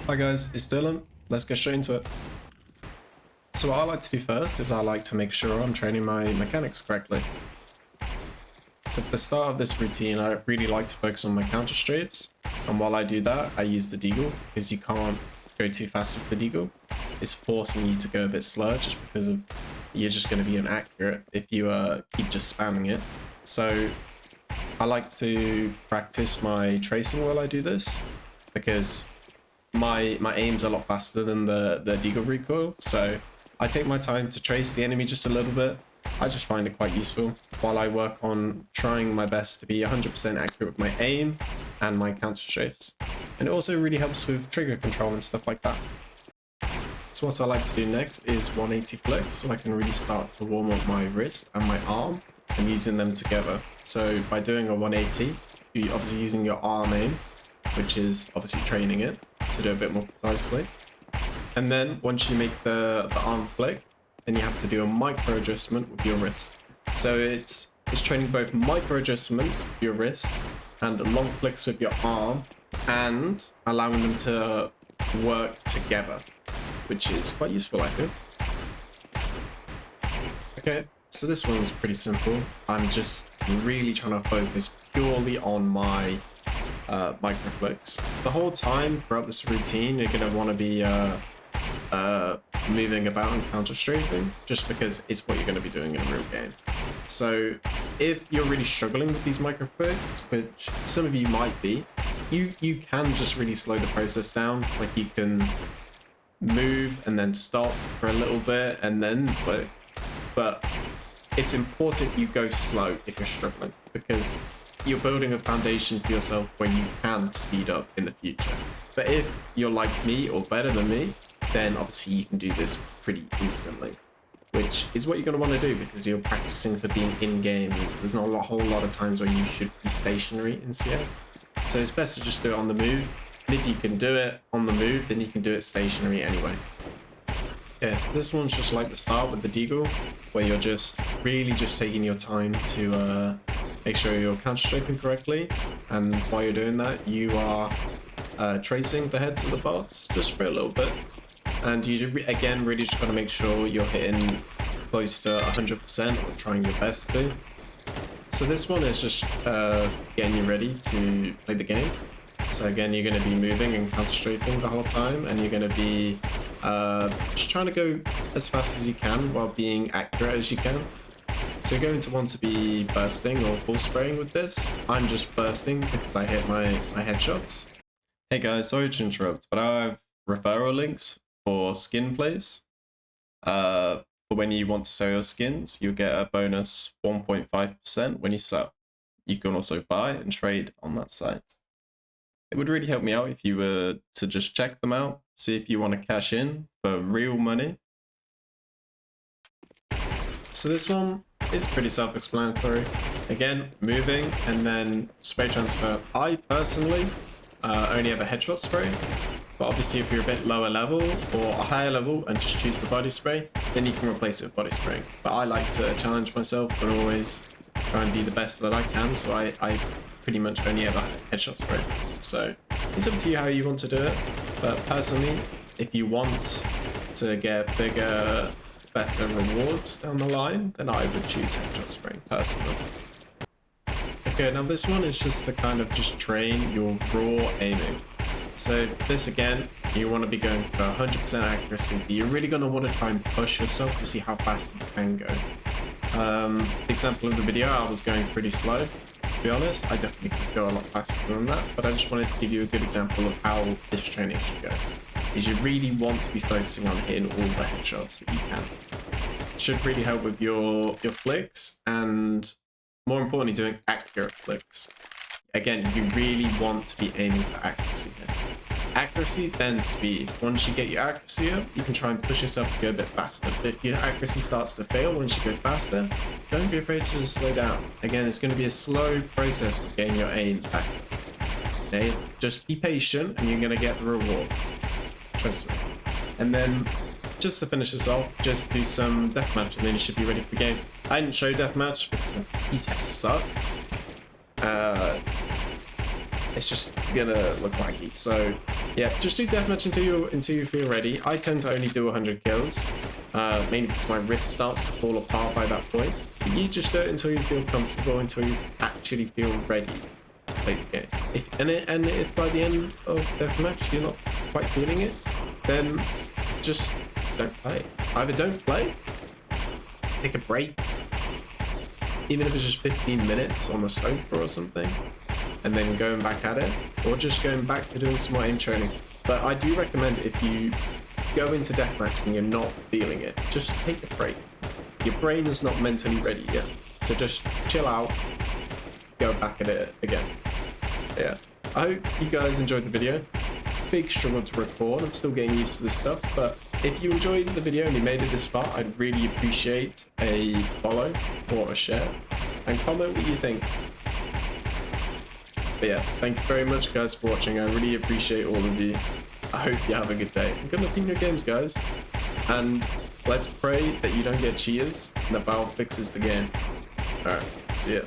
Hi guys, it's Dylan. Let's get straight into it. So what I like to do first is I like to make sure I'm training my mechanics correctly. So at the start of this routine, I really like to focus on my counter strafes. And while I do that, I use the deagle because you can't go too fast with the deagle. It's forcing you to go a bit slower just because of you're just going to be inaccurate if you keep just spamming it. So I like to practice my tracing while I do this because my aim's a lot faster than the deagle recoil, so I take my time to trace the enemy just a little bit. I just find it quite useful while I work on trying my best to be 100% accurate with my aim and my counter strafes. And it also really helps with trigger control and stuff like that. So what I like to do next is 180 flicks, so I can really start to warm up my wrist and my arm and using them together. So by doing a 180, you're obviously using your arm aim, which is obviously training it to do a bit more precisely. And then once you make the arm flick, then you have to do a micro adjustment with your wrist. So it's training both micro adjustments with your wrist and long flicks with your arm and allowing them to work together, which is quite useful, I think. Okay, so this one's pretty simple. I'm just really trying to focus purely on my micro flicks. The whole time throughout this routine, you're going to want to be moving about and counter strafing, just because it's what you're going to be doing in a real game. So if you're really struggling with these micro flicks, which some of you might be, you can just really slow the process down. Like you can move and then stop for a little bit and then flick, but it's important you go slow if you're struggling, because you're building a foundation for yourself where you can speed up in the future. But if you're like me or better than me, then obviously you can do this pretty instantly, which is what you're going to want to do because you're practicing for being in-game. There's not a whole lot of times where you should be stationary in CS. So it's best to just do it on the move. And if you can do it on the move, then you can do it stationary anyway. Yeah, this one's just like the start with the deagle, where you're just really just taking your time to make sure you're counter strafing correctly, and while you're doing that, you are tracing the heads of the bots just for a little bit, and you again really just got to make sure you're hitting close to 100% or trying your best to. So this one is just getting you ready to play the game. So again, you're going to be moving and counter strafing the whole time, and you're going to be just trying to go as fast as you can while being accurate as you can. So you're going to want to be bursting or full spraying with this. I'm just bursting because I hit my headshots. Hey guys, sorry to interrupt, but I have referral links for skin plays. For when you want to sell your skins, you'll get a bonus 1.5% when you sell. You can also buy and trade on that site. It would really help me out if you were to just check them out, see if you want to cash in for real money. So this one is pretty self-explanatory. Again, moving and then spray transfer. I personally only have a headshot spray, but obviously if you're a bit lower level or a higher level and just choose the body spray, then you can replace it with body spray. But I like to challenge myself and always try and be the best that I can, so I pretty much only have a headshot spray. So it's up to you how you want to do it, but personally, if you want to get bigger, better rewards down the line, then I would choose headshot spraying personally. Okay, now this one is just to kind of just train your raw aiming. So this again, you want to be going for 100% accuracy, but you're really going to want to try and push yourself to see how fast you can go. Example of the video, I was going pretty slow. To be honest, I definitely could go a lot faster than that, but I just wanted to give you a good example of how this training should go. Is you really want to be focusing on hitting all the headshots that you can. It should really help with your flicks, and more importantly, doing accurate flicks. Again, you really want to be aiming for accuracy here. Accuracy, then speed. Once you get your accuracy up, you can try and push yourself to go a bit faster. But if your accuracy starts to fail once you go faster, don't be afraid to just slow down. Again, it's going to be a slow process of getting your aim back. Okay? Just be patient and you're going to get the rewards. Trust me. And then, just to finish this off, just do some deathmatch and then you should be ready for the game. I didn't show deathmatch because my PC sucks. It's just gonna look laggy. So yeah, just do deathmatch until you feel ready. I tend to only do 100 kills, mainly because my wrist starts to fall apart by that point. But you just do it until you feel comfortable, until you actually feel ready to play the game. If by the end of deathmatch you're not quite feeling it, then just don't play. Either don't play, take a break, even if it's just 15 minutes on the sofa or something, and then going back at it, or just going back to doing some more aim training. But I do recommend, if you go into deathmatch and you're not feeling it, just take a break. Your brain is not mentally ready yet, so just chill out, go back at it again. Yeah, I hope you guys enjoyed the video. Big struggle to record, I'm still getting used to this stuff, but if you enjoyed the video and you made it this far, I'd really appreciate a follow or a share, and comment what you think. But yeah, thank you very much guys for watching. I really appreciate all of you. I hope you have a good day. Good luck in your games, guys. And let's pray that you don't get cheaters and that Valve fixes the game. Alright, see ya.